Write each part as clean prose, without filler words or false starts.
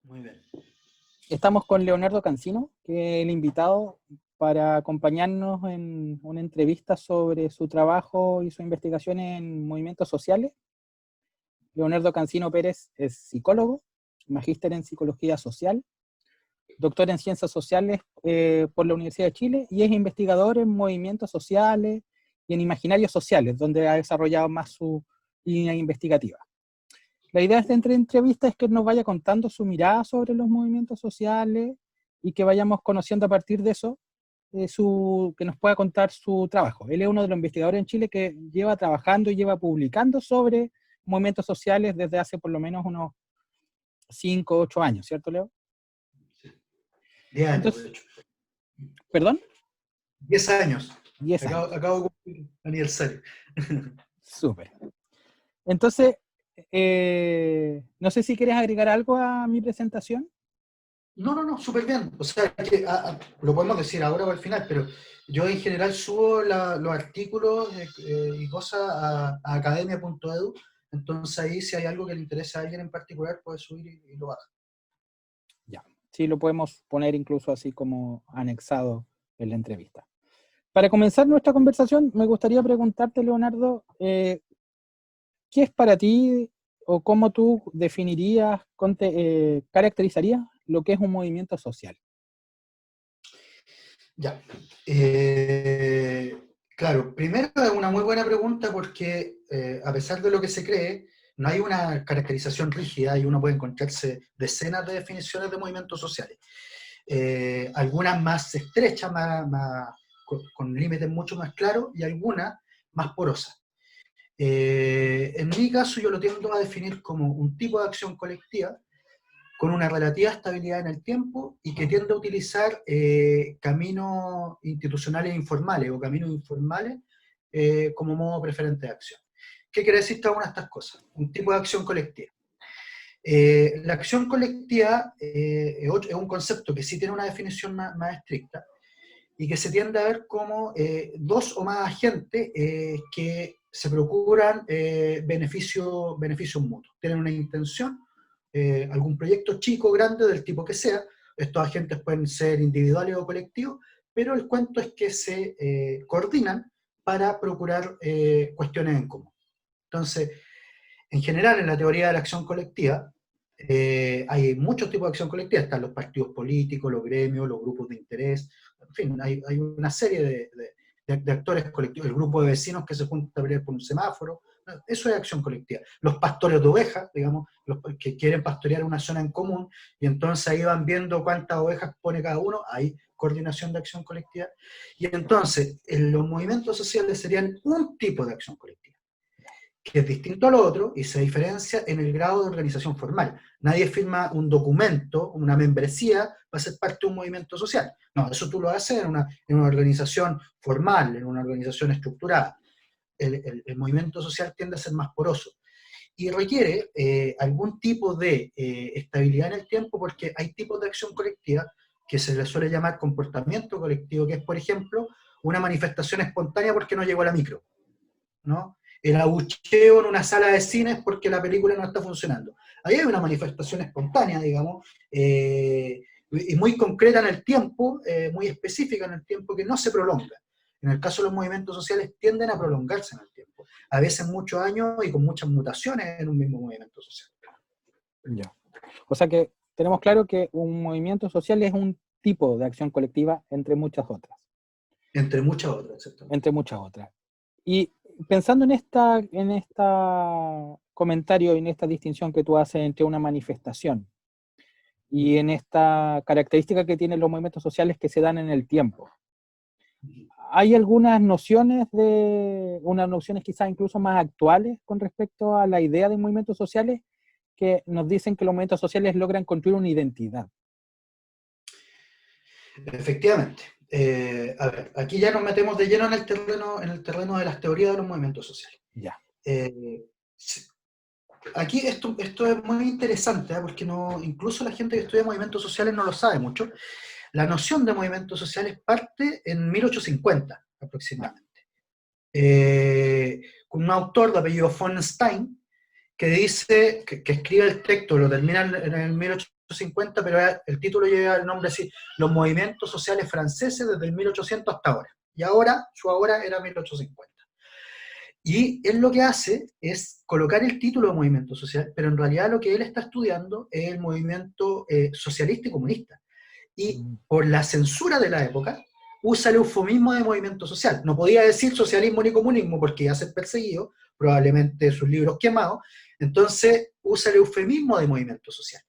Muy bien. Estamos con Leonardo Cancino, que es el invitado para acompañarnos en una entrevista sobre su trabajo y su investigación en movimientos sociales. Leonardo Cancino Pérez es psicólogo, magíster en psicología social, doctor en ciencias sociales por la Universidad de Chile y es investigador en movimientos sociales y en imaginarios sociales, donde ha desarrollado más su línea investigativa. La idea de esta entrevista es que nos vaya contando su mirada sobre los movimientos sociales y que vayamos conociendo a partir de eso, que nos pueda contar su trabajo. Él es uno de los investigadores en Chile que lleva trabajando y lleva publicando sobre movimientos sociales desde hace por lo menos unos 5 o 8 años, ¿cierto, Leo? 10 años, de Entonces, hecho. ¿perdón? 10 años. 10 Acabo, años. acabo de cumplir aniversario. Súper. Entonces, no sé si quieres agregar algo a mi presentación. No, súper bien. O sea, que, lo podemos decir ahora o al final, pero yo en general subo los artículos y cosas a academia.edu. Entonces ahí si hay algo que le interesa a alguien en particular, puede subir y lo baja. Ya, sí, lo podemos poner incluso así como anexado en la entrevista. Para comenzar nuestra conversación, me gustaría preguntarte, Leonardo, ¿qué es para ti o cómo tú definirías, caracterizarías lo que es un movimiento social? Ya. Claro, primero es una muy buena pregunta porque a pesar de lo que se cree, no hay una caracterización rígida y uno puede encontrarse decenas de definiciones de movimientos sociales. Algunas más estrechas, con límites mucho más claros y algunas más porosas. En mi caso yo lo tiendo a definir como un tipo de acción colectiva con una relativa estabilidad en el tiempo y que tiende a utilizar caminos institucionales informales o caminos informales como modo preferente de acción. ¿Qué quiere decir cada una de estas cosas? Un tipo de acción colectiva. La acción colectiva es un concepto que sí tiene una definición más estricta y que se tiende a ver como dos o más agentes que se procuran beneficios mutuos. Tienen una intención, algún proyecto chico, grande, del tipo que sea. Estos agentes pueden ser individuales o colectivos, pero el cuento es que se coordinan para procurar cuestiones en común. Entonces, en general, en la teoría de la acción colectiva, hay muchos tipos de acción colectiva. Están los partidos políticos, los gremios, los grupos de interés. En fin, hay una serie de actores colectivos. El grupo de vecinos que se junta a pelear por un semáforo. Eso es acción colectiva. Los pastores de ovejas, digamos, los que quieren pastorear una zona en común, y entonces ahí van viendo cuántas ovejas pone cada uno. Hay coordinación de acción colectiva. Y entonces, los movimientos sociales serían un tipo de acción colectiva que es distinto al otro y se diferencia en el grado de organización formal. Nadie firma un documento, una membresía, para ser parte de un movimiento social. No, eso tú lo haces en una organización formal, en una organización estructurada. El movimiento social tiende a ser más poroso y requiere algún tipo de estabilidad en el tiempo porque hay tipos de acción colectiva que se le suele llamar comportamiento colectivo, que es, por ejemplo, una manifestación espontánea porque no llegó a la micro, ¿no? El abucheo en una sala de cines porque la película no está funcionando. Ahí hay una manifestación espontánea, digamos, y muy concreta en el tiempo, muy específica en el tiempo, que no se prolonga. En el caso de los movimientos sociales tienden a prolongarse en el tiempo, a veces muchos años y con muchas mutaciones en un mismo movimiento social. Ya. O sea que tenemos claro que un movimiento social es un tipo de acción colectiva entre muchas otras. Entre muchas otras, exactamente. Entre muchas otras. Y pensando en esta comentario y en esta distinción que tú haces entre una manifestación y en esta característica que tienen los movimientos sociales que se dan en el tiempo, ¿hay algunas unas nociones quizás incluso más actuales con respecto a la idea de movimientos sociales que nos dicen que los movimientos sociales logran construir una identidad? Efectivamente. A ver, aquí ya nos metemos de lleno en el terreno de las teorías de los movimientos sociales. Ya. Eh, Aquí esto es muy interesante, ¿eh? Porque no, incluso la gente que estudia movimientos sociales no lo sabe mucho. La noción de movimientos sociales parte en 1850 Ya. aproximadamente, con un autor de apellido von Stein que dice, que escribe el texto, lo termina en el 1850, pero el título lleva el nombre así, los movimientos sociales franceses desde el 1800 hasta ahora. Y ahora, su ahora era 1850. Y él lo que hace es colocar el título de movimiento social, pero en realidad lo que él está estudiando es el movimiento socialista y comunista. Y por la censura de la época, usa el eufemismo de movimiento social. No podía decir socialismo ni comunismo porque iba a ser perseguido, probablemente sus libros quemados, entonces usa el eufemismo de movimiento social.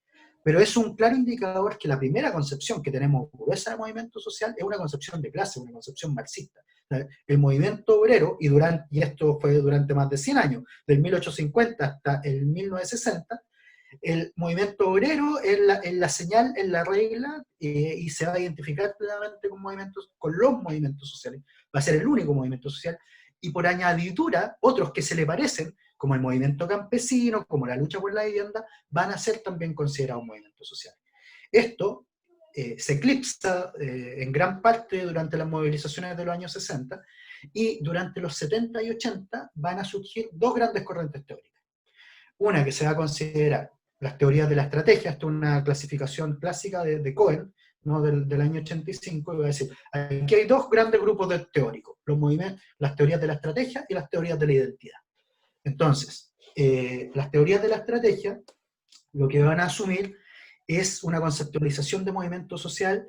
Pero es un claro indicador que la primera concepción que tenemos gruesa de movimiento social es una concepción de clase, una concepción marxista. El movimiento obrero, y esto fue durante más de 100 años, del 1850 hasta el 1960, el movimiento obrero es la señal, es la regla, y se va a identificar plenamente con los movimientos sociales. Va a ser el único movimiento social, y por añadidura, otros que se le parecen, como el movimiento campesino, como la lucha por la vivienda, van a ser también considerados movimientos sociales. Esto se eclipsa en gran parte durante las movilizaciones de los años 60, y durante los 70 y 80 van a surgir dos grandes corrientes teóricas. Una que se va a considerar las teorías de la estrategia, esto es una clasificación clásica de Cohen, ¿no? del año 85, y va a decir, aquí hay dos grandes grupos de teóricos, los movimientos, las teorías de la estrategia y las teorías de la identidad. Entonces, las teorías de la estrategia lo que van a asumir es una conceptualización de movimiento social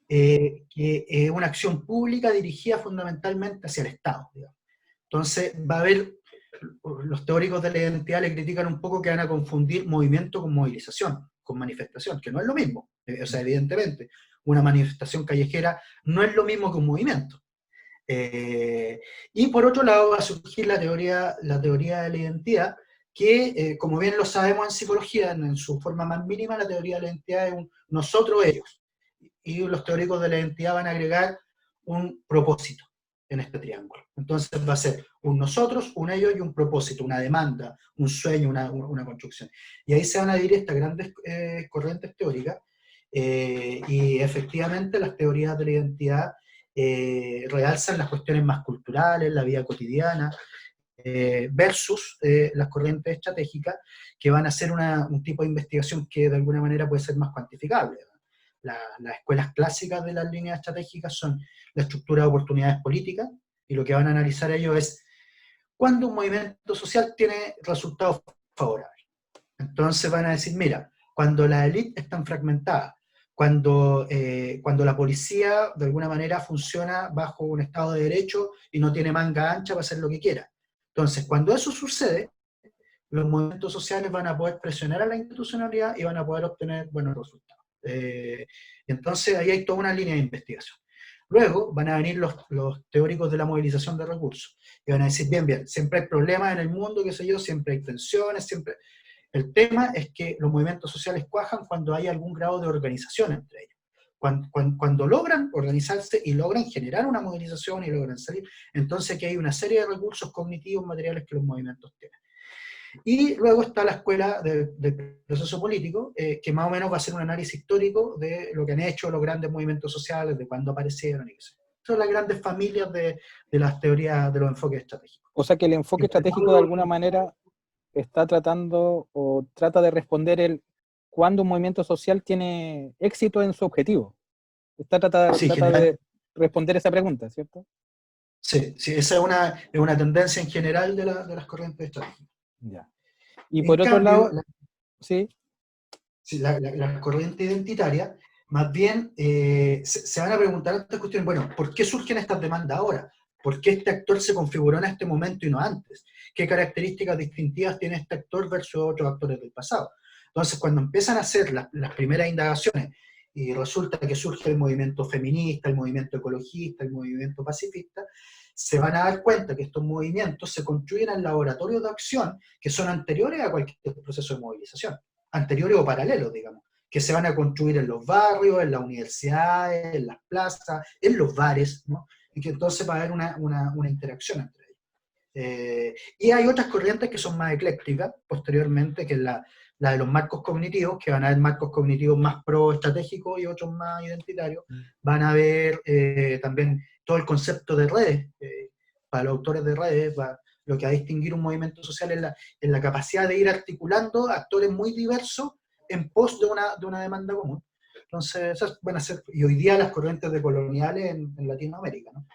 que es una acción pública dirigida fundamentalmente hacia el Estado, digamos. Entonces, va a haber, los teóricos de la identidad le critican un poco que van a confundir movimiento con movilización, con manifestación, que no es lo mismo. O sea, evidentemente, una manifestación callejera no es lo mismo que un movimiento. Y por otro lado va a surgir la teoría de la identidad, que como bien lo sabemos en psicología, en su forma más mínima, la teoría de la identidad es un nosotros-ellos. Y los teóricos de la identidad van a agregar un propósito en este triángulo. Entonces va a ser un nosotros, un ellos y un propósito, una demanda, un sueño, una construcción. Y ahí se van a dividir estas grandes corrientes teóricas, y efectivamente las teorías de la identidad realzan las cuestiones más culturales, la vida cotidiana, versus las corrientes estratégicas, que van a hacer un tipo de investigación que de alguna manera puede ser más cuantificable. Las escuelas clásicas de las líneas estratégicas son la estructura de oportunidades políticas, y lo que van a analizar ellos es cuándo un movimiento social tiene resultados favorables. Entonces van a decir, mira, cuando las élites están fragmentadas, cuando la policía de alguna manera funciona bajo un Estado de Derecho y no tiene manga ancha para hacer lo que quiera. Entonces, cuando eso sucede, los movimientos sociales van a poder presionar a la institucionalidad y van a poder obtener buenos resultados. Entonces, ahí hay toda una línea de investigación. Luego van a venir los teóricos de la movilización de recursos y van a decir, bien, siempre hay problemas en el mundo, qué sé yo, siempre hay tensiones, siempre... El tema es que los movimientos sociales cuajan cuando hay algún grado de organización entre ellos. Cuando logran organizarse y logran generar una movilización y logran salir, entonces aquí hay una serie de recursos cognitivos, materiales que los movimientos tienen. Y luego está la escuela del proceso político, que más o menos va a hacer un análisis histórico de lo que han hecho los grandes movimientos sociales, de cuándo aparecieron y qué sé yo. Son las grandes familias de las teorías de los enfoques estratégicos. O sea que el enfoque estratégico de alguna manera está tratando o trata de responder cuándo un movimiento social tiene éxito en su objetivo. Trata de responder esa pregunta, ¿cierto? Sí, esa es una tendencia en general de las corrientes estratégicas. Ya. Y por otro lado, sí. La corriente identitaria, más bien se van a preguntar estas cuestiones, bueno, ¿por qué surgen estas demandas ahora? ¿Por qué este actor se configuró en este momento y no antes? ¿Qué características distintivas tiene este actor versus otros actores del pasado? Entonces, cuando empiezan a hacer las primeras indagaciones y resulta que surge el movimiento feminista, el movimiento ecologista, el movimiento pacifista, se van a dar cuenta que estos movimientos se construyen en laboratorios de acción que son anteriores a cualquier proceso de movilización, anteriores o paralelos, digamos, que se van a construir en los barrios, en las universidades, en las plazas, en los bares, ¿no? Y que entonces va a haber una interacción entre ellos. Y hay otras corrientes que son más eclécticas, posteriormente, que es la de los marcos cognitivos, que van a haber marcos cognitivos más pro-estratégicos y otros más identitarios. Van a haber también todo el concepto de redes, para los autores de redes, lo que va a distinguir un movimiento social es la capacidad de ir articulando actores muy diversos en pos de una demanda común. Entonces, esas van a ser, y hoy día las corrientes decoloniales en Latinoamérica, ¿no?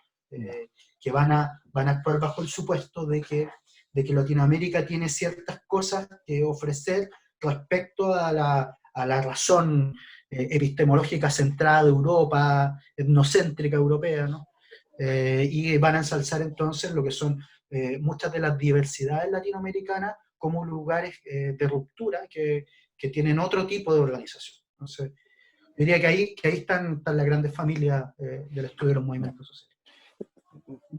Que van a actuar bajo el supuesto de que Latinoamérica tiene ciertas cosas que ofrecer respecto a la razón epistemológica centrada de Europa, etnocéntrica europea, ¿no? Y van a ensalzar entonces lo que son muchas de las diversidades latinoamericanas como lugares de ruptura que tienen otro tipo de organización. Entonces, diría que ahí están las grandes familias del estudio de los movimientos sociales.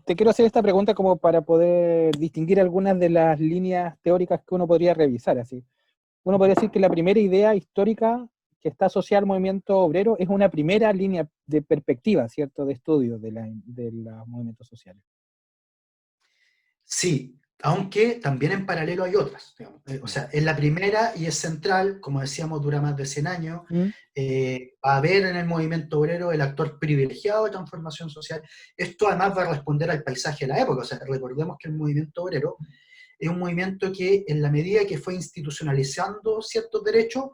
Te quiero hacer esta pregunta como para poder distinguir algunas de las líneas teóricas que uno podría revisar. Así, uno podría decir que la primera idea histórica que está asociada al movimiento obrero es una primera línea de perspectiva, ¿cierto?, de estudio de los movimientos sociales. Sí, aunque también en paralelo hay otras, digamos. O sea, es la primera y es central, como decíamos, dura más de 100 años, va a haber en el movimiento obrero el actor privilegiado de transformación social. Esto además va a responder al paisaje de la época. O sea, recordemos que el movimiento obrero es un movimiento que, en la medida que fue institucionalizando ciertos derechos,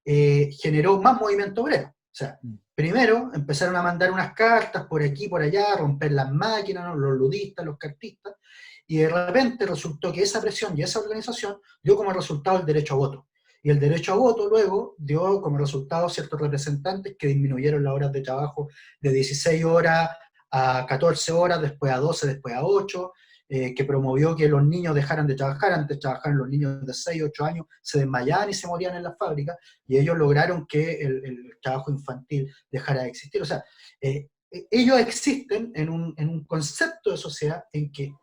generó más movimiento obrero. O sea, primero empezaron a mandar unas cartas por aquí, por allá, a romper las máquinas, ¿no? Los ludistas, los cartistas, y de repente resultó que esa presión y esa organización dio como resultado el derecho a voto. Y el derecho a voto luego dio como resultado ciertos representantes que disminuyeron las horas de trabajo de 16 horas a 14 horas, después a 12, después a 8, que promovió que los niños dejaran de trabajar. Antes trabajaban los niños de 6, 8 años, se desmayaban y se morían en las fábricas, y ellos lograron que el trabajo infantil dejara de existir. O sea, ellos existen en un concepto de sociedad en que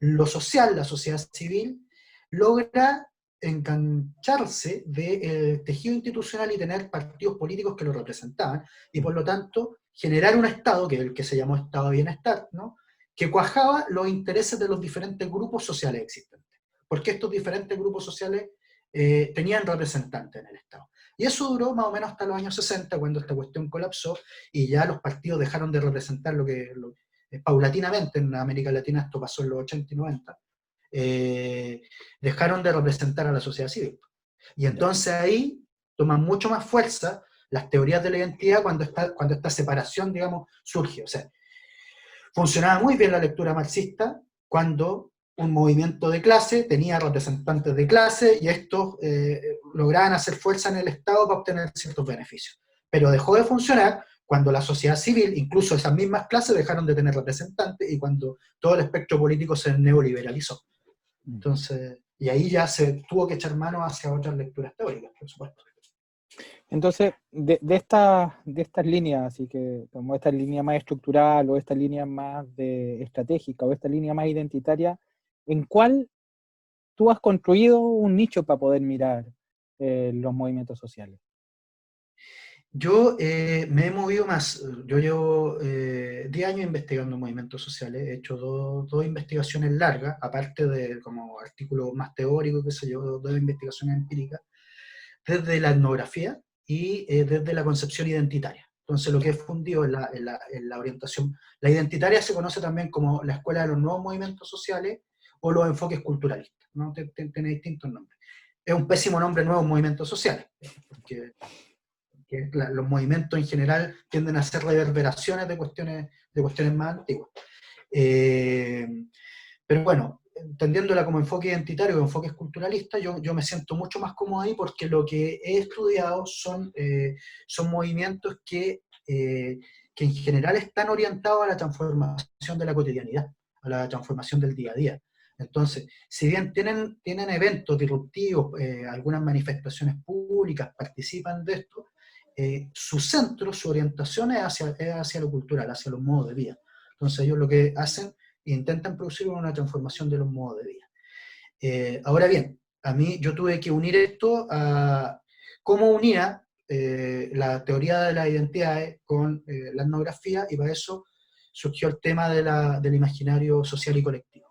lo social, la sociedad civil, logra engancharse del tejido institucional y tener partidos políticos que lo representaban, y por lo tanto generar un Estado, que es el que se llamó Estado de Bienestar, ¿no? Que cuajaba los intereses de los diferentes grupos sociales existentes, porque estos diferentes grupos sociales tenían representantes en el Estado. Y eso duró más o menos hasta los años 60, cuando esta cuestión colapsó y ya los partidos dejaron de representar paulatinamente. En América Latina esto pasó en los 80 y 90, dejaron de representar a la sociedad civil. Y entonces ahí toman mucho más fuerza las teorías de la identidad cuando esta separación, digamos, surge. O sea, funcionaba muy bien la lectura marxista cuando un movimiento de clase tenía representantes de clase y estos lograban hacer fuerza en el Estado para obtener ciertos beneficios. Pero dejó de funcionar cuando la sociedad civil, incluso esas mismas clases, dejaron de tener representantes, y cuando todo el espectro político se neoliberalizó. Entonces, y ahí ya se tuvo que echar mano hacia otras lecturas teóricas, por supuesto. Entonces, de estas líneas, así que como esta línea más estructural o esta línea más estratégica o esta línea más identitaria, ¿en cuál tú has construido un nicho para poder mirar los movimientos sociales? Yo me he movido más. Yo llevo 10 años investigando movimientos sociales. He hecho dos investigaciones largas, aparte de como artículos más teóricos, qué sé yo, dos investigaciones empíricas, desde la etnografía y desde la concepción identitaria. Entonces, lo que he fundido en la orientación, la identitaria se conoce también como la escuela de los nuevos movimientos sociales o los enfoques culturalistas, ¿no? Tiene distintos nombres. Es un pésimo nombre, nuevos movimientos sociales, porque los movimientos en general tienden a ser reverberaciones de cuestiones más antiguas. Pero bueno, entendiéndola como enfoque identitario o enfoques culturalistas, yo me siento mucho más cómodo ahí, porque lo que he estudiado son movimientos que en general están orientados a la transformación de la cotidianidad, a la transformación del día a día. Entonces, si bien tienen eventos disruptivos, algunas manifestaciones públicas participan de esto, su centro, su orientación es hacia lo cultural, hacia los modos de vida. Entonces ellos lo que hacen, intentan producir una transformación de los modos de vida. Ahora bien, a mí yo tuve que unir esto a cómo unía la teoría de las identidades con la etnografía, y para eso surgió el tema del imaginario social y colectivo.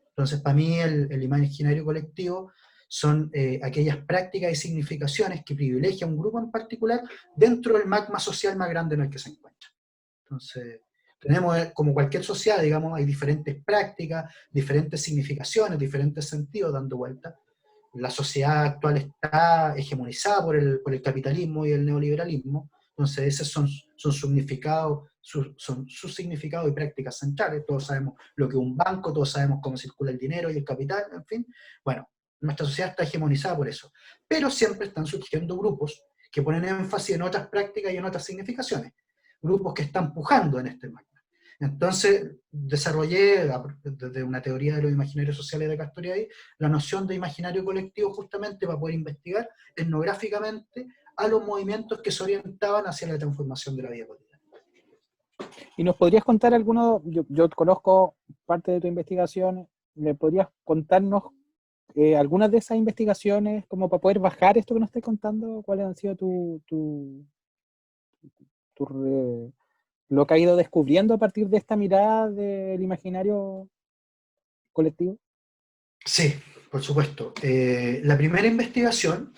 Entonces, para mí el imaginario colectivo son aquellas prácticas y significaciones que privilegian a un grupo en particular dentro del magma social más grande en el que se encuentra. Entonces, tenemos, como cualquier sociedad, digamos, hay diferentes prácticas, diferentes significaciones, diferentes sentidos dando vuelta. la sociedad actual está hegemonizada por el capitalismo y el neoliberalismo. Entonces, esos son significados, son sus significados y prácticas centrales. Todos sabemos lo que es un banco, todos sabemos cómo circula el dinero y el capital, en fin. Bueno, nuestra sociedad está hegemonizada por eso. Pero siempre están surgiendo grupos que ponen énfasis en otras prácticas y en otras significaciones. Grupos que están pujando en este magma. Entonces, desarrollé, desde una teoría de los imaginarios sociales de Castoriadis, la noción de imaginario colectivo justamente para poder investigar etnográficamente a los movimientos que se orientaban hacia la transformación de la vida cotidiana. ¿Y nos podrías contar alguno? Yo conozco parte de tu investigación, ¿le podrías contarnos algunas de esas investigaciones como para poder bajar esto que nos estás contando? ¿Cuáles han sido lo que ha ido descubriendo a partir de esta mirada del imaginario colectivo? Sí, por supuesto. La primera investigación,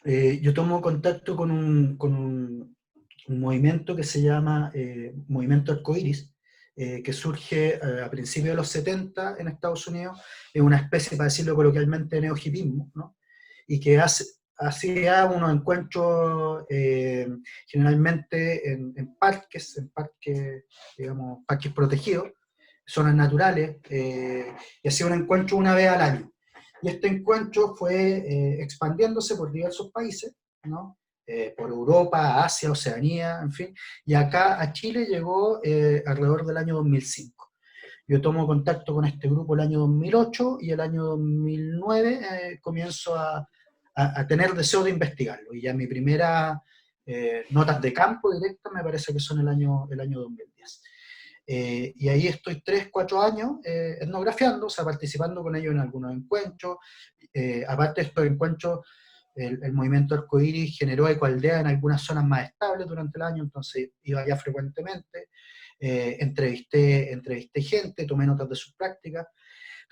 yo tomo contacto con un movimiento que se llama Movimiento Arcoíris, que surge a principios de los 70 en Estados Unidos, es una especie, para decirlo coloquialmente, de neohipismo, ¿no? Y que hacía unos encuentros generalmente en parques, digamos, parques protegidos, zonas naturales, y hacía un encuentro una vez al año. Y este encuentro fue expandiéndose por diversos países, ¿no? Por Europa, Asia, Oceanía, en fin, y acá a Chile llegó alrededor del año 2005. Yo tomo contacto con este grupo el año 2008 y el año 2009 comienzo a tener deseo de investigarlo. Y ya mi primera notas de campo directa me parece que son el año 2010. Y ahí estoy 3, 4 años etnografiando, o sea, participando con ellos en algunos encuentros. Aparte de estos encuentros, el movimiento arcoíris generó ecoaldea en algunas zonas más estables durante el año, entonces iba allá frecuentemente, entrevisté gente, tomé notas de sus prácticas.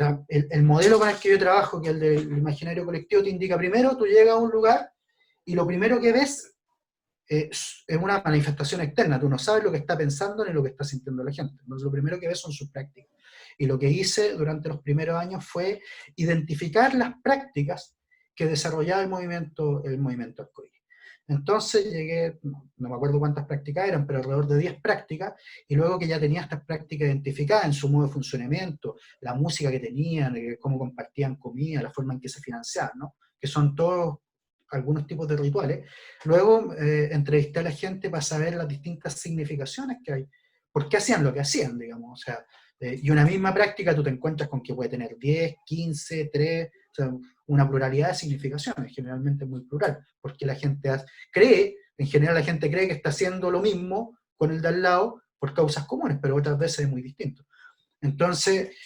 O sea, el modelo con el que yo trabajo, que es el del imaginario colectivo, te indica primero, tú llegas a un lugar y lo primero que ves es una manifestación externa, tú no sabes lo que está pensando ni lo que está sintiendo la gente, entonces lo primero que ves son sus prácticas. Y lo que hice durante los primeros años fue identificar las prácticas que desarrollaba el movimiento arcoíris. Entonces llegué, no me acuerdo cuántas prácticas eran, pero alrededor de 10 prácticas, y luego que ya tenía estas prácticas identificadas en su modo de funcionamiento, la música que tenían, cómo compartían comida, la forma en que se financiaban, ¿no? Que son todos algunos tipos de rituales. Luego entrevisté a la gente para saber las distintas significaciones que hay, por qué hacían lo que hacían, digamos. O sea, y una misma práctica tú te encuentras con que puede tener 10, 15, 3, o sea, una pluralidad de significaciones, generalmente muy plural, porque la gente cree, en general la gente cree que está haciendo lo mismo con el de al lado por causas comunes, pero otras veces es muy distinto. Entonces,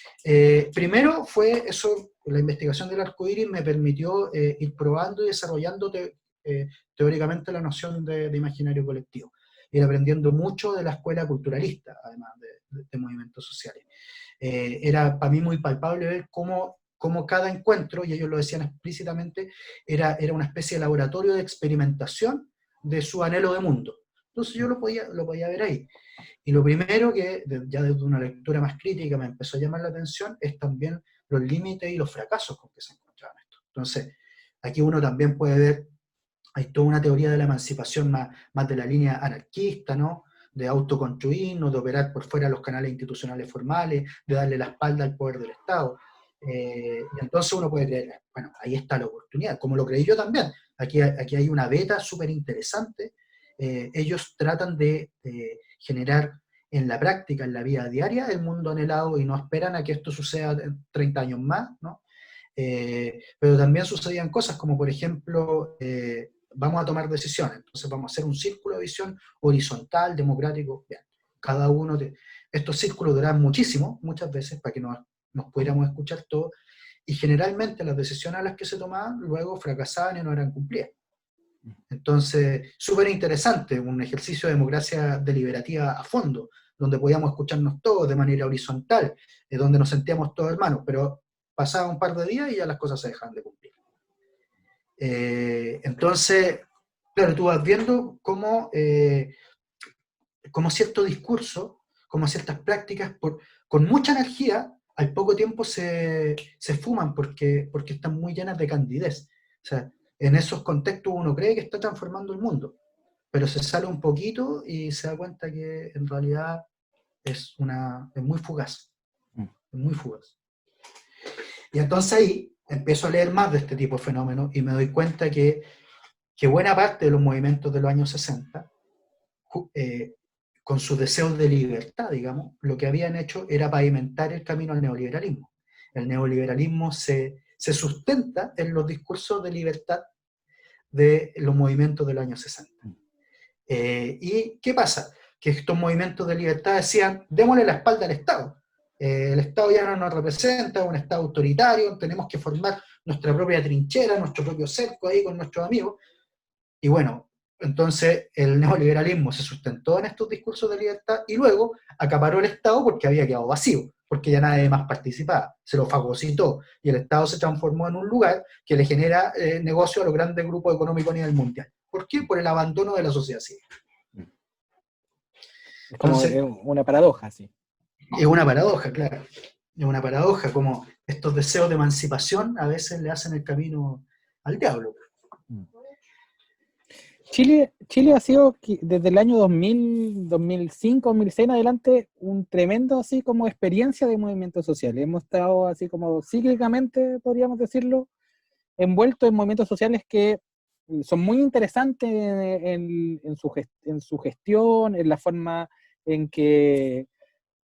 primero fue eso, la investigación del arco iris me permitió ir probando y desarrollando teóricamente la noción de imaginario colectivo. Ir aprendiendo mucho de la escuela culturalista, además de movimientos sociales. Era para mí muy palpable ver cómo cada encuentro, y ellos lo decían explícitamente, era una especie de laboratorio de experimentación de su anhelo de mundo. Entonces yo lo podía ver ahí. Y lo primero que, ya desde una lectura más crítica, me empezó a llamar la atención es también los límites y los fracasos con que se encontraban esto. Entonces, aquí uno también puede ver, hay toda una teoría de la emancipación más de la línea anarquista, ¿no? De autoconstruirnos, de operar por fuera de los canales institucionales formales, de darle la espalda al poder del Estado. Y entonces uno puede creer, bueno, ahí está la oportunidad, como lo creí yo también. Aquí hay una beta súper interesante. Ellos tratan de generar en la práctica, en la vida diaria, el mundo anhelado y no esperan a que esto suceda en 30 años más, ¿no? Pero también sucedían cosas como, por ejemplo, vamos a tomar decisiones, entonces vamos a hacer un círculo de visión horizontal, democrático, bien. Cada uno de estos círculos duran muchísimo, muchas veces, para que nos pudiéramos escuchar todos, y generalmente las decisiones a las que se tomaban luego fracasaban y no eran cumplidas. Entonces, súper interesante, un ejercicio de democracia deliberativa a fondo, donde podíamos escucharnos todos de manera horizontal, donde nos sentíamos todos hermanos, pero pasaba un par de días y ya las cosas se dejaban de cumplir. Entonces, claro, tú vas viendo cómo cierto discurso, como ciertas prácticas, con mucha energía, al poco tiempo se fuman porque están muy llenas de candidez. O sea, en esos contextos uno cree que está transformando el mundo, pero se sale un poquito y se da cuenta que en realidad es muy fugaz, Mm. es muy fugaz. Y entonces ahí empiezo a leer más de este tipo de fenómenos y me doy cuenta que buena parte de los movimientos de los años 60, eh, con sus deseos de libertad, digamos, lo que habían hecho era pavimentar el camino al neoliberalismo. El neoliberalismo se sustenta en los discursos de libertad de los movimientos del año 60. ¿Y qué pasa? Que estos movimientos de libertad decían, démosle la espalda al Estado. El Estado ya no nos representa, es un Estado autoritario, tenemos que formar nuestra propia trinchera, nuestro propio cerco ahí con nuestros amigos. Y bueno, entonces el neoliberalismo se sustentó en estos discursos de libertad y luego acaparó el Estado porque había quedado vacío, porque ya nadie más participaba, se lo fagocitó y el Estado se transformó en un lugar que le genera negocio a los grandes grupos económicos a nivel mundial. ¿Por qué? Por el abandono de la sociedad civil. Es como Entonces, una paradoja, sí. es una paradoja, claro. Es una paradoja, como estos deseos de emancipación a veces le hacen el camino al diablo. Chile ha sido desde el año 2000, 2005, 2006 en adelante un tremendo así como experiencia de movimientos sociales. Hemos estado así como cíclicamente, podríamos decirlo, envueltos en movimientos sociales que son muy interesantes en su gestión, en la forma en que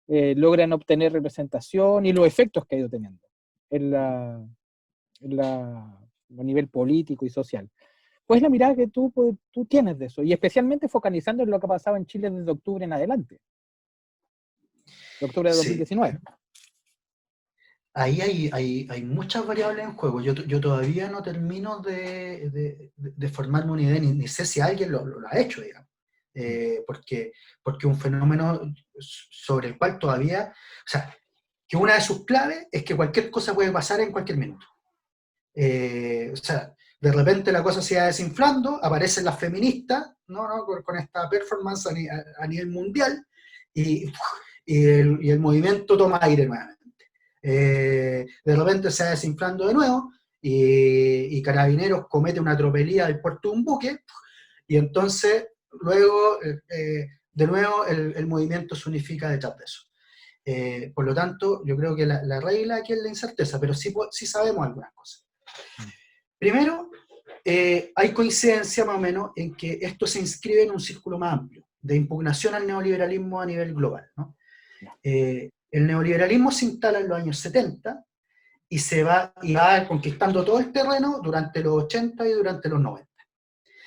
logran obtener representación y los efectos que ha ido teniendo en a nivel político y social. ¿Cuál es la mirada que tú tienes de eso? Y especialmente focalizando en lo que ha pasado en Chile desde octubre en adelante, de octubre de Sí, 2019. ahí hay muchas variables en juego. Yo todavía no termino de formarme una idea, ni sé si alguien lo ha hecho, digamos. Porque un fenómeno sobre el cual todavía, o sea, que una de sus claves es que cualquier cosa puede pasar en cualquier minuto. O sea, de repente la cosa se va desinflando, aparecen las feministas, ¿no? Con esta performance a nivel mundial, y, y el movimiento toma aire nuevamente. De repente se va desinflando de nuevo, y Carabineros comete una tropelía del puerto de un buque, y entonces luego, de nuevo, el movimiento se unifica detrás de eso. Por lo tanto, yo creo que la regla aquí es la incerteza, pero sí sabemos algunas cosas. Primero, hay coincidencia más o menos en que esto se inscribe en un círculo más amplio de impugnación al neoliberalismo a nivel global, ¿no? El neoliberalismo se instala en los años 70 y va conquistando todo el terreno durante los 80 y durante los 90.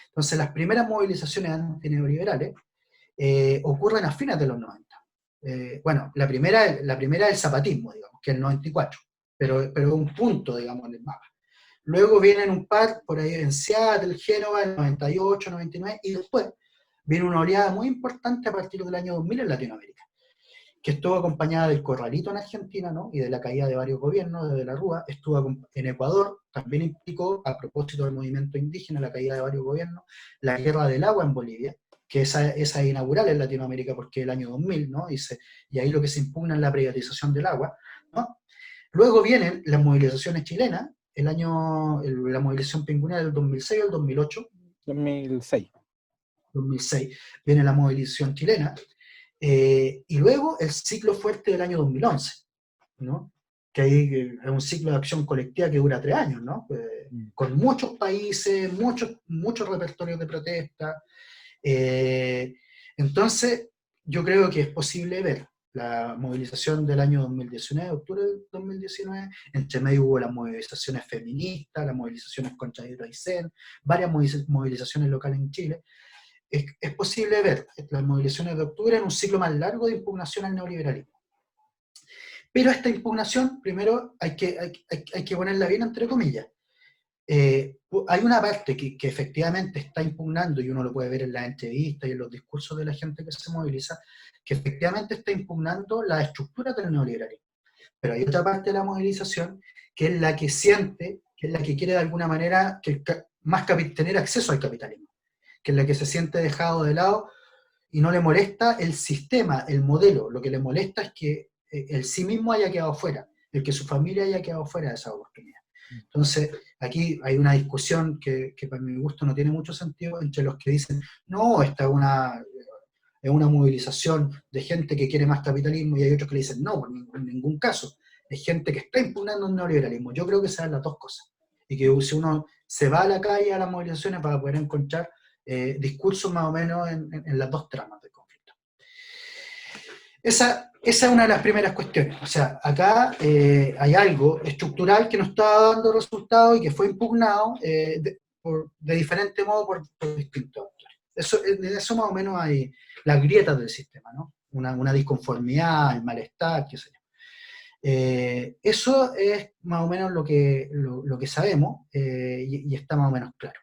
Entonces, las primeras movilizaciones antineoliberales ocurren a fines de los 90. Bueno, la primera es el zapatismo, digamos, que es el 94, pero un punto, digamos, en el mapa. Luego vienen un par por ahí en Seattle, Génova, en 98, 99, y después viene una oleada muy importante a partir del año 2000 en Latinoamérica, que estuvo acompañada del corralito en Argentina, ¿no? Y de la caída de varios gobiernos, desde la Rúa. Estuvo en Ecuador, también implicó, a propósito del movimiento indígena, la caída de varios gobiernos, la guerra del agua en Bolivia, que esa es inaugural en Latinoamérica porque es el año 2000, ¿no? Y ahí lo que se impugna es la privatización del agua, ¿no? Luego vienen las movilizaciones chilenas, la movilización pingüinera del 2006 al 2008, 2006. 2006 viene la movilización chilena, y luego el ciclo fuerte del año 2011, ¿no? Que ahí es un ciclo de acción colectiva que dura 3 años, ¿no? Con muchos países, muchos repertorios de protesta. Entonces, yo creo que es posible ver la movilización del año 2019, octubre del 2019, entre medio hubo las movilizaciones feministas, las movilizaciones contra Hidroaicén, varias movilizaciones locales en Chile. Es posible ver las movilizaciones de octubre en un ciclo más largo de impugnación al neoliberalismo. Pero esta impugnación, primero, hay que ponerla bien entre comillas. Hay una parte que efectivamente está impugnando, y uno lo puede ver en las entrevistas y en los discursos de la gente que se moviliza, que efectivamente está impugnando la estructura del neoliberalismo. Pero hay otra parte de la movilización que es la que siente, que es la que quiere de alguna manera tener acceso al capitalismo, que es la que se siente dejado de lado y no le molesta el sistema, el modelo. Lo que le molesta es que el sí mismo haya quedado fuera, el que su familia haya quedado fuera de esa oportunidad. Entonces, aquí hay una discusión que para mi gusto no tiene mucho sentido entre los que dicen, no, esta es una movilización de gente que quiere más capitalismo, y hay otros que le dicen, no, en ningún caso, es gente que está impugnando un neoliberalismo. Yo creo que sean las dos cosas, y que si uno se va a la calle a las movilizaciones para poder encontrar discursos más o menos en las dos tramas del conflicto. Esa es una de las primeras cuestiones. O sea, acá hay algo estructural que no está dando resultados y que fue impugnado de diferente modo por distintos actores. En eso más o menos hay las grietas del sistema, ¿no? Una disconformidad, el malestar, qué sé yo. Eso es más o menos lo que sabemos y está más o menos claro.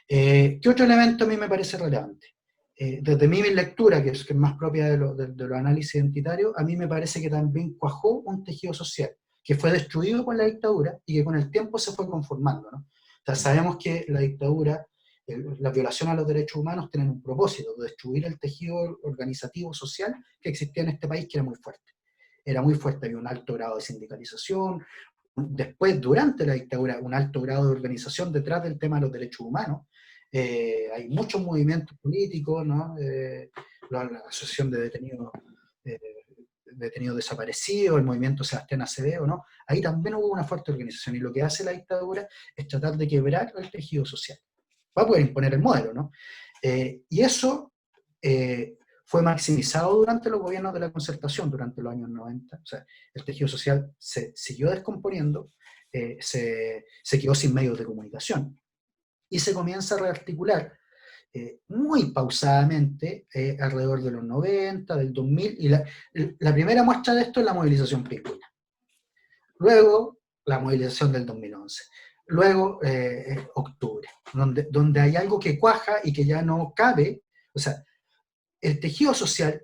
¿Qué otro elemento a mí me parece relevante? Desde mi lectura, que es más propia de los análisis identitarios, a mí me parece que también cuajó un tejido social que fue destruido por la dictadura y que con el tiempo se fue conformando, ¿no? O sea, sabemos que la dictadura, la violación a los derechos humanos tienen un propósito, de destruir el tejido organizativo social que existía en este país, que era muy fuerte. Era muy fuerte, había un alto grado de sindicalización, después, durante la dictadura, un alto grado de organización detrás del tema de los derechos humanos. Hay muchos movimientos políticos, ¿no? La Asociación de Detenidos Desaparecidos, el movimiento Sebastián Acevedo, ¿no? Ahí también hubo una fuerte organización, y lo que hace la dictadura es tratar de quebrar el tejido social, para poder imponer el modelo, ¿no? Y eso fue maximizado durante los gobiernos de la Concertación, durante los años 90. O sea, el tejido social se siguió descomponiendo, se quedó sin medios de comunicación, y se comienza a rearticular muy pausadamente alrededor de los 90, del 2000, y la primera muestra de esto es la movilización pingüina. Luego, la movilización del 2011. Luego, octubre, donde hay algo que cuaja y que ya no cabe. O sea, el tejido social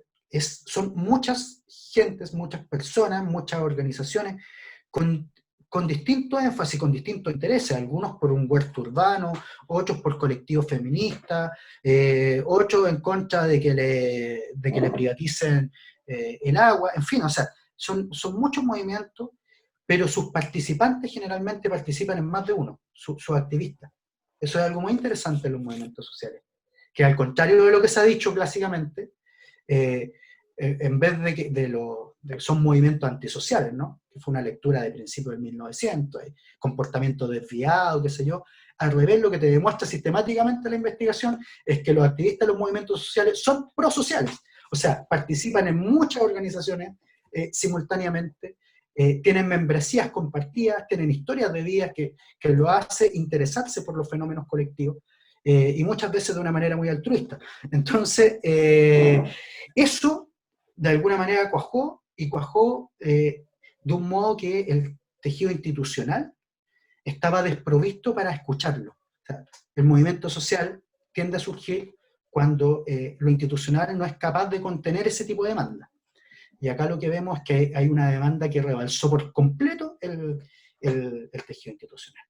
son muchas gentes, muchas personas, muchas organizaciones con distinto énfasis, con distintos intereses, algunos por un huerto urbano, otros por colectivos feministas, otros en contra de que le privaticen el agua, en fin, o sea, son muchos movimientos, pero sus participantes generalmente participan en más de uno, sus activistas. Eso es algo muy interesante en los movimientos sociales, que al contrario de lo que se ha dicho clásicamente, en vez de son movimientos antisociales, ¿no? Que fue una lectura de principios del 1900, comportamiento desviado, qué sé yo. Al revés, lo que te demuestra sistemáticamente la investigación es que los activistas de los movimientos sociales son prosociales, o sea, participan en muchas organizaciones simultáneamente, tienen membresías compartidas, tienen historias de vida que lo hace interesarse por los fenómenos colectivos, y muchas veces de una manera muy altruista. Entonces, eso de alguna manera cuajó, y cuajó de un modo que el tejido institucional estaba desprovisto para escucharlo. O sea, el movimiento social tiende a surgir cuando lo institucional no es capaz de contener ese tipo de demanda. Y acá lo que vemos es que hay una demanda que rebalsó por completo el tejido institucional.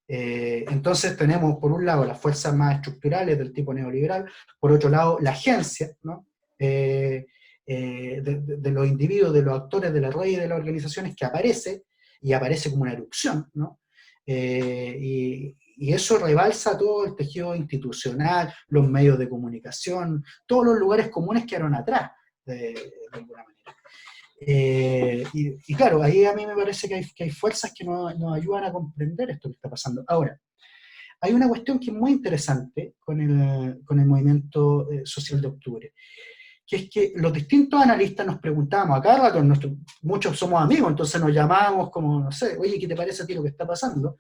Entonces tenemos, por un lado, las fuerzas más estructurales del tipo neoliberal, por otro lado, la agencia, ¿no? De los individuos, de los actores de la red y de las organizaciones, que aparece, y aparece como una erupción, ¿no? Y eso rebalsa todo el tejido institucional, los medios de comunicación, todos los lugares comunes quedaron atrás, de alguna manera. Y claro, ahí a mí me parece que hay fuerzas que nos ayudan a comprender esto que está pasando. Ahora, hay una cuestión que es muy interesante con el movimiento social de octubre, que es que los distintos analistas nos preguntábamos a cada rato, muchos somos amigos, entonces nos llamábamos como, no sé, oye, ¿qué te parece a ti lo que está pasando?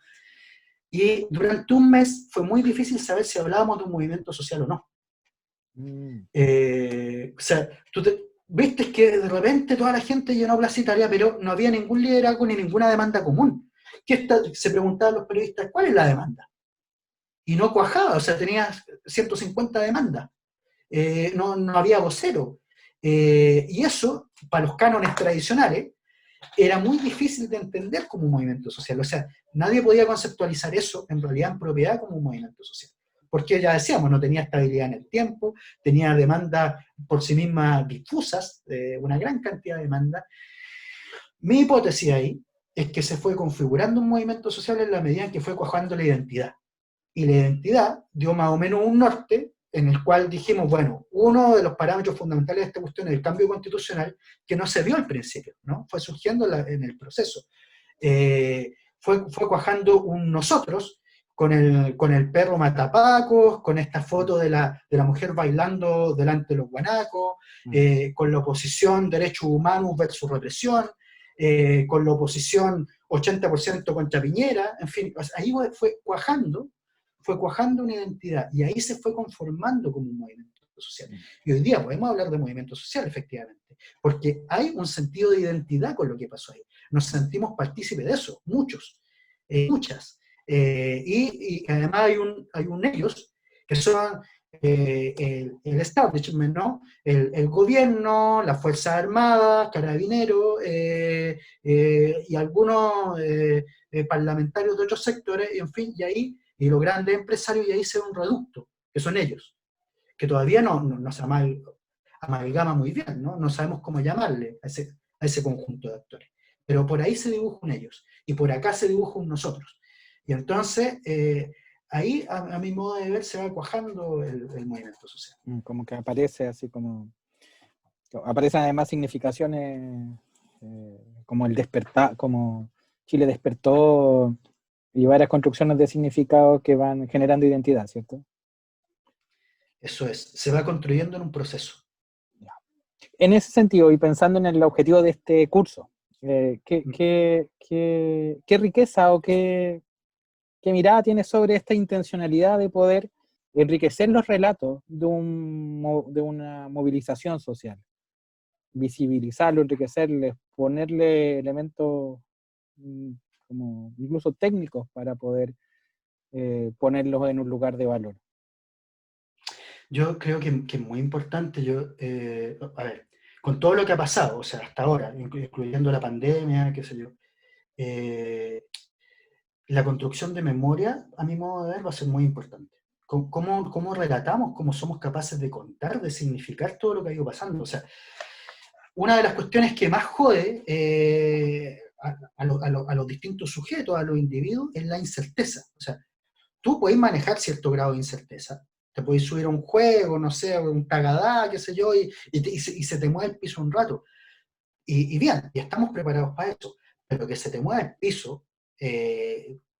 Y durante un mes fue muy difícil saber si hablábamos de un movimiento social o no. O sea, viste que de repente toda la gente llenó Plaza Italia, pero no había ningún liderazgo ni ninguna demanda común. Se preguntaban los periodistas, ¿cuál es la demanda? Y no cuajaba, o sea, tenía 150 demandas. No había vocero. Y eso, para los cánones tradicionales, era muy difícil de entender como un movimiento social. O sea, nadie podía conceptualizar eso en realidad en propiedad como un movimiento social. porque ya decíamos, no tenía estabilidad en el tiempo, tenía demandas por sí mismas difusas, una gran cantidad de demandas. Mi hipótesis ahí es que se fue configurando un movimiento social en la medida en que fue cuajando la identidad. Y la identidad dio más o menos un norte en el cual dijimos, bueno, uno de los parámetros fundamentales de esta cuestión es el cambio constitucional, que no se vio al principio, ¿no? Fue surgiendo en el proceso. Fue cuajando un nosotros con el perro matapacos, con esta foto de la mujer bailando delante de los guanacos, con la oposición derechos humanos versus represión, con la oposición 80% contra Piñera, en fin, ahí fue cuajando una identidad, y ahí se fue conformando como un movimiento social. Y hoy día podemos hablar de movimiento social, efectivamente, porque hay un sentido de identidad con lo que pasó ahí. Nos sentimos partícipes de eso, muchos, muchas. Y además hay un ellos, que son el establishment, ¿no? El gobierno, las Fuerzas Armadas, Carabineros, y algunos parlamentarios de otros sectores, en fin, y los grandes empresarios, y ahí se ve un reducto, que son ellos, que todavía no se amalgama muy bien, ¿no? No sabemos cómo llamarle a ese conjunto de actores. Pero por ahí se dibuja un ellos, y por acá se dibuja un nosotros. Y entonces, ahí, a mi modo de ver, se va cuajando el movimiento social. Como que aparece así como... Aparecen además significaciones como el despertar, como Chile despertó, y varias construcciones de significado que van generando identidad, ¿cierto? Eso es, se va construyendo en un proceso. En ese sentido, y pensando en el objetivo de este curso, ¿qué riqueza o qué mirada tienes sobre esta intencionalidad de poder enriquecer los relatos de una movilización social? Visibilizarlo, enriquecerles, ponerle elementos como incluso técnicos para poder ponerlos en un lugar de valor. Yo creo que es muy importante, a ver, con todo lo que ha pasado, o sea, hasta ahora, incluyendo la pandemia, qué sé yo, la construcción de memoria, a mi modo de ver, va a ser muy importante. ¿Cómo relatamos, cómo somos capaces de contar, de significar todo lo que ha ido pasando? O sea, una de las cuestiones que más jode a los distintos sujetos, a los individuos, es la incerteza. O sea, tú podés manejar cierto grado de incerteza, te podés subir a un juego, no sé, un tagadá, qué sé yo, y se te mueve el piso un rato. Y bien, y estamos preparados para eso, pero que se te mueva el piso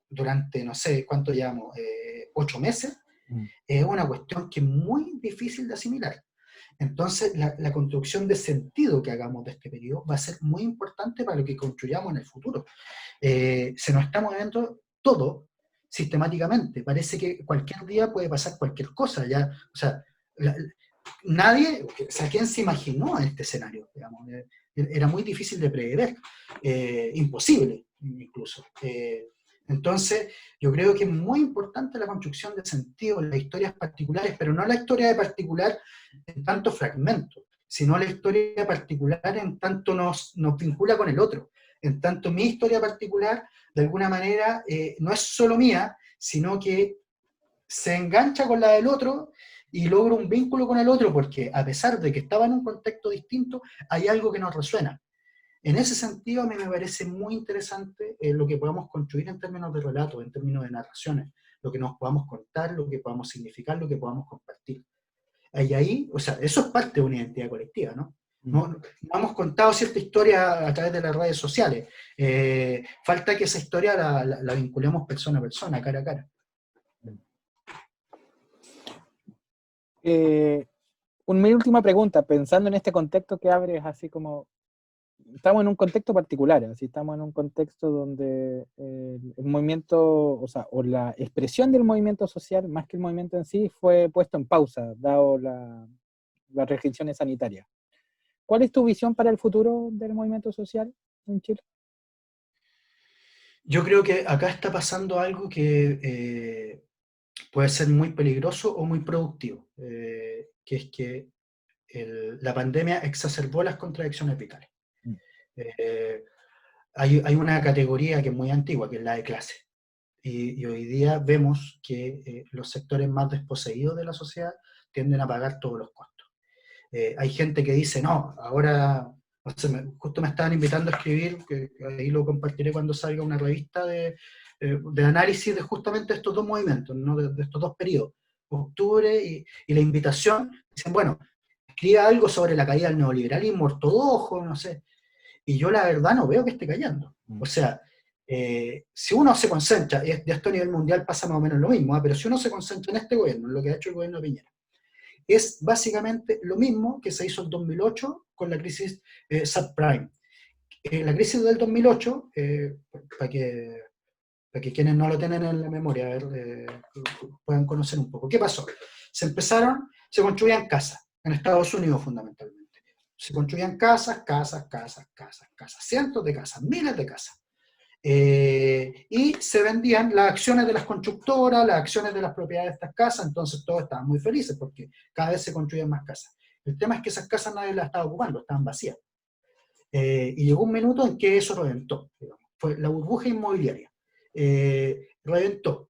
durante, no sé, ¿cuánto llevamos? 8 meses, es una cuestión que es muy difícil de asimilar. Entonces, la construcción de sentido que hagamos de este periodo va a ser muy importante para lo que construyamos en el futuro. Se nos está moviendo todo sistemáticamente. Parece que cualquier día puede pasar cualquier cosa. Ya, o sea, nadie, o sea, ¿quién se imaginó en este escenario? Digamos? Era muy difícil de prever, imposible incluso. Entonces, yo creo que es muy importante la construcción de sentido en las historias particulares, pero no la historia de particular en tanto fragmento, sino la historia particular en tanto nos vincula con el otro. En tanto mi historia particular, de alguna manera, no es solo mía, sino que se engancha con la del otro y logra un vínculo con el otro, porque a pesar de que estaba en un contexto distinto, hay algo que nos resuena. En ese sentido, a mí me parece muy interesante lo que podamos construir en términos de relatos, en términos de narraciones, lo que nos podamos contar, lo que podamos significar, lo que podamos compartir. Y ahí, o sea, eso es parte de una identidad colectiva, ¿no? No hemos contado cierta historia a través de las redes sociales. Falta que esa historia la vinculemos persona a persona, cara a cara. Mi última pregunta, pensando en este contexto que abres, así como estamos en un contexto particular, así estamos en un contexto donde el movimiento, o sea, o la expresión del movimiento social, más que el movimiento en sí, fue puesto en pausa, dado las restricciones sanitarias. ¿Cuál es tu visión para el futuro del movimiento social en Chile? Yo creo que acá está pasando algo que puede ser muy peligroso o muy productivo, que es que la pandemia exacerbó las contradicciones vitales. Hay una categoría que es muy antigua, que es la de clase. Y hoy día vemos que los sectores más desposeídos de la sociedad tienden a pagar todos los costos. Hay gente que dice, no, ahora, no sé, justo me estaban invitando a escribir, que ahí lo compartiré cuando salga una revista de análisis de justamente estos dos movimientos, ¿no? De estos dos periodos, octubre y la invitación, dicen, bueno, escriba algo sobre la caída del neoliberalismo ortodoxo, no sé, y yo la verdad no veo que esté cayendo. O sea, si uno se concentra, y esto a nivel mundial pasa más o menos lo mismo, pero si uno se concentra en este gobierno, en lo que ha hecho el gobierno de Piñera, es básicamente lo mismo que se hizo en 2008 con la crisis subprime. La crisis del 2008, para que quienes no lo tienen en la memoria, a ver, puedan conocer un poco. ¿Qué pasó? Se construían casas, en Estados Unidos fundamentalmente. Se construían casas, cientos de casas, miles de casas. Y se vendían las acciones de las constructoras, las acciones de las propiedades de estas casas, entonces todos estaban muy felices porque cada vez se construían más casas. El tema es que esas casas nadie las estaba ocupando, estaban vacías. Y llegó un minuto en que eso reventó, digamos. Fue la burbuja inmobiliaria. Reventó.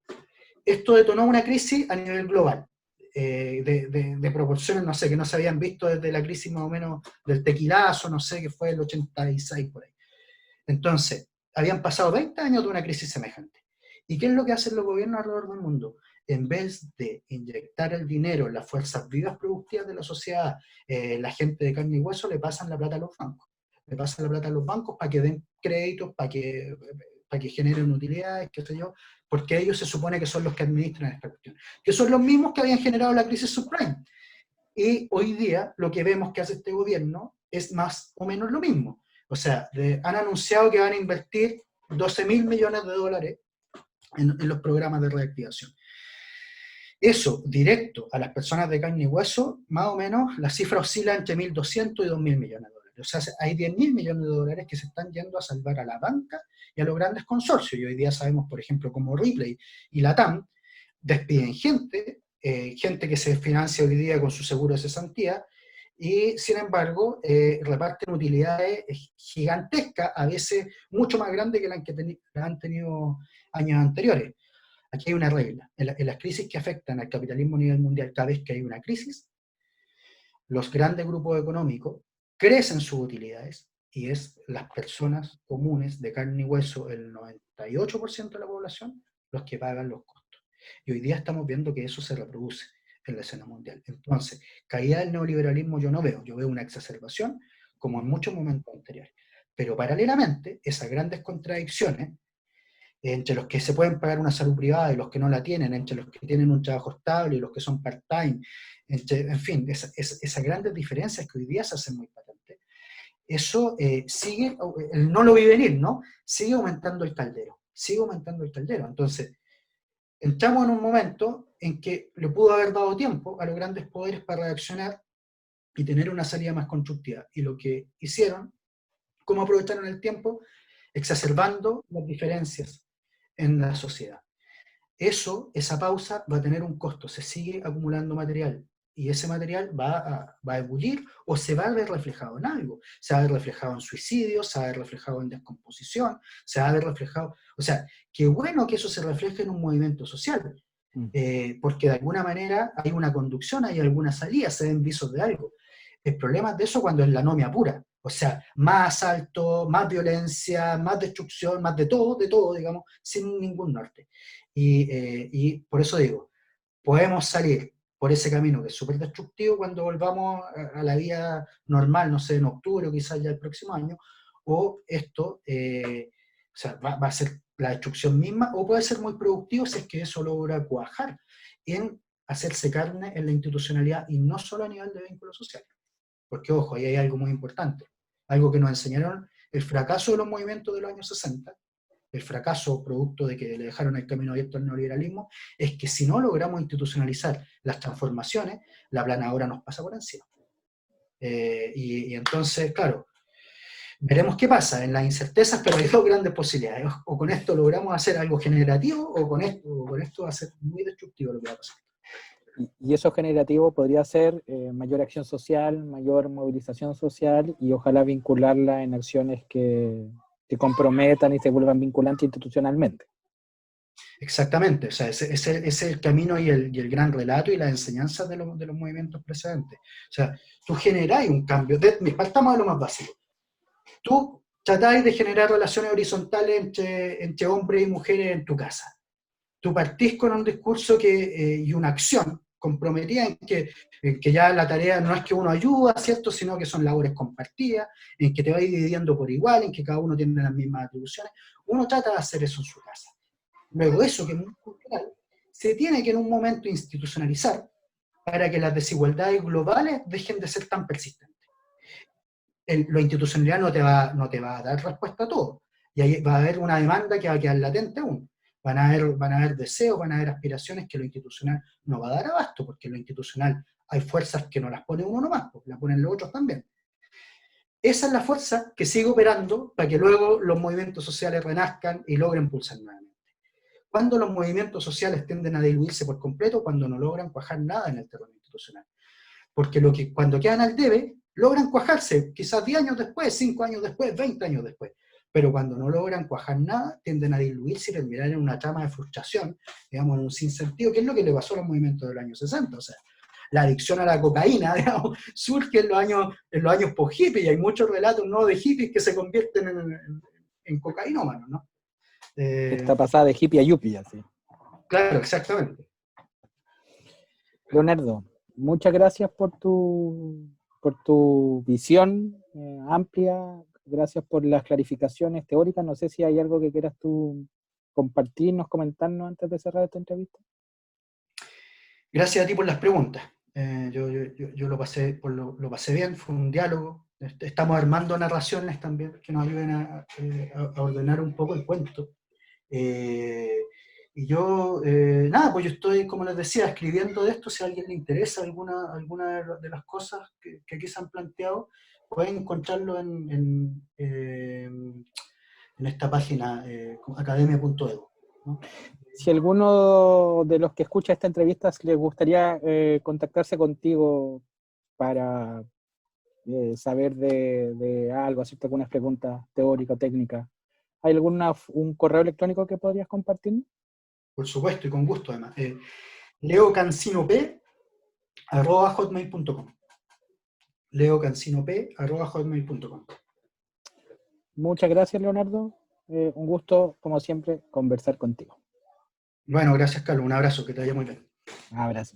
Esto detonó una crisis a nivel global, de proporciones, no sé, que no se habían visto desde la crisis más o menos del tequilazo, no sé, que fue el 86 por ahí. Entonces, habían pasado 20 años de una crisis semejante. ¿Y qué es lo que hacen los gobiernos alrededor del mundo? En vez de inyectar el dinero en las fuerzas vivas productivas de la sociedad, la gente de carne y hueso le pasan la plata a los bancos. Le pasan la plata a los bancos para que den créditos, para que generen utilidades, qué sé yo, porque ellos se supone que son los que administran esta cuestión. Que son los mismos que habían generado la crisis subprime. Y hoy día lo que vemos que hace este gobierno es más o menos lo mismo. O sea, han anunciado que van a invertir 12.000 millones de dólares en los programas de reactivación. Eso, directo a las personas de carne y hueso, más o menos la cifra oscila entre 1.200 y 2.000 millones de dólares. O sea, hay 10.000 millones de dólares que se están yendo a salvar a la banca y a los grandes consorcios. Y hoy día sabemos, por ejemplo, como Ripley y Latam despiden gente, gente que se financia hoy día con su seguro de cesantía, y sin embargo reparten utilidades gigantescas, a veces mucho más grandes que las que han tenido años anteriores. Aquí hay una regla, en las crisis que afectan al capitalismo a nivel mundial, cada vez que hay una crisis, los grandes grupos económicos crecen sus utilidades, y es las personas comunes de carne y hueso, el 98% de la población, los que pagan los costos. Y hoy día estamos viendo que eso se reproduce en la escena mundial. Entonces, caída del neoliberalismo yo no veo, yo veo una exacerbación como en muchos momentos anteriores. Pero paralelamente, esas grandes contradicciones entre los que se pueden pagar una salud privada y los que no la tienen, entre los que tienen un trabajo estable y los que son part-time, en fin, esas grandes diferencias que hoy día se hacen muy patentes, eso sigue, el no lo vi venir, ¿no? Sigue aumentando el caldero, sigue aumentando el caldero. Entonces, entramos en un momento en que le pudo haber dado tiempo a los grandes poderes para reaccionar y tener una salida más constructiva. Y lo que hicieron, ¿cómo aprovecharon el tiempo? Exacerbando las diferencias en la sociedad. Esa pausa va a tener un costo, se sigue acumulando material, y ese material va a ebullir o se va a ver reflejado en algo. Se va a ver reflejado en suicidios, se va a ver reflejado en descomposición, se va a ver reflejado... O sea, qué bueno que eso se refleje en un movimiento social, porque de alguna manera hay una conducción, hay alguna salida, se ven visos de algo. El problema es de eso cuando es la anomia pura. O sea, más asalto, más violencia, más destrucción, más de todo, digamos, sin ningún norte. Y por eso digo, podemos salir por ese camino que es súper destructivo cuando volvamos a la vida normal, no sé, en octubre o quizás ya el próximo año, o esto o sea, va a ser la destrucción misma, o puede ser muy productivo si es que eso logra cuajar en hacerse carne en la institucionalidad y no solo a nivel de vínculos sociales. Porque, ojo, ahí hay algo muy importante, algo que nos enseñaron el fracaso de los movimientos de los años 60, el fracaso producto de que le dejaron el camino abierto al neoliberalismo, es que si no logramos institucionalizar las transformaciones, la planadora nos pasa por encima. Y entonces, claro, veremos qué pasa en las incertezas, pero hay dos grandes posibilidades. O con esto logramos hacer algo generativo, o con esto va a ser muy destructivo lo que va a pasar. Y eso generativo podría ser mayor acción social, mayor movilización social, y ojalá vincularla en acciones que comprometan y se vuelvan vinculantes institucionalmente. Exactamente, o sea, ese es el camino y el gran relato y las enseñanzas de los movimientos precedentes. O sea, tú generáis un cambio, partamos de lo más básico. Tú tratáis de generar relaciones horizontales entre hombres y mujeres en tu casa. Tú partís con un discurso y una acción comprometida en que ya la tarea no es que uno ayuda, ¿cierto? Sino que son labores compartidas, en que te vais dividiendo por igual, en que cada uno tiene las mismas atribuciones. Uno trata de hacer eso en su casa. Luego eso, que es muy cultural, se tiene que en un momento institucionalizar para que las desigualdades globales dejen de ser tan persistentes. Lo institucionalidad no te va a dar respuesta a todo. Y ahí va a haber una demanda que va a quedar latente aún. Van a haber deseos, van a haber aspiraciones que lo institucional no va a dar abasto, porque lo institucional hay fuerzas que no las pone uno nomás, pues las ponen los otros también. Esa es la fuerza que sigue operando para que luego los movimientos sociales renazcan y logren pulsar nuevamente. Cuando los movimientos sociales tienden a diluirse por completo, cuando no logran cuajar nada en el terreno institucional. Porque cuando quedan al debe, logran cuajarse, quizás 10 años después, 5 años después, 20 años después. Pero cuando no logran cuajar nada, tienden a diluirse y terminar en una trama de frustración, digamos, en un sinsentido, que es lo que le pasó a los movimientos del año 60. O sea, la adicción a la cocaína, digamos, surge en los años post-hippie, y hay muchos relatos no de hippies que se convierten en cocainómanos, ¿no? Esta pasada de hippie a yuppie, así. Claro, exactamente. Leonardo, muchas gracias por tu visión amplia, gracias por las clarificaciones teóricas. No sé si hay algo que quieras tú compartirnos, comentarnos antes de cerrar esta entrevista. Gracias a ti por las preguntas. Yo lo pasé bien, fue un diálogo. Estamos armando narraciones también que nos ayuden a ordenar un poco el cuento. Y nada, pues yo estoy, como les decía, escribiendo de esto. Si a alguien le interesa alguna de las cosas que aquí se han planteado, pueden encontrarlo en esta página, academia.edu, ¿no? Si alguno de los que escucha esta entrevista les gustaría contactarse contigo para saber de algo, hacerte algunas preguntas teóricas o técnicas, ¿hay un correo electrónico que podrías compartir? Por supuesto, y con gusto además. leocancinop@hotmail.com. leocancinop@hotmail.com. Muchas gracias, Leonardo. Un gusto, como siempre, conversar contigo. Bueno, gracias, Carlos. Un abrazo, que te vaya muy bien. Un abrazo.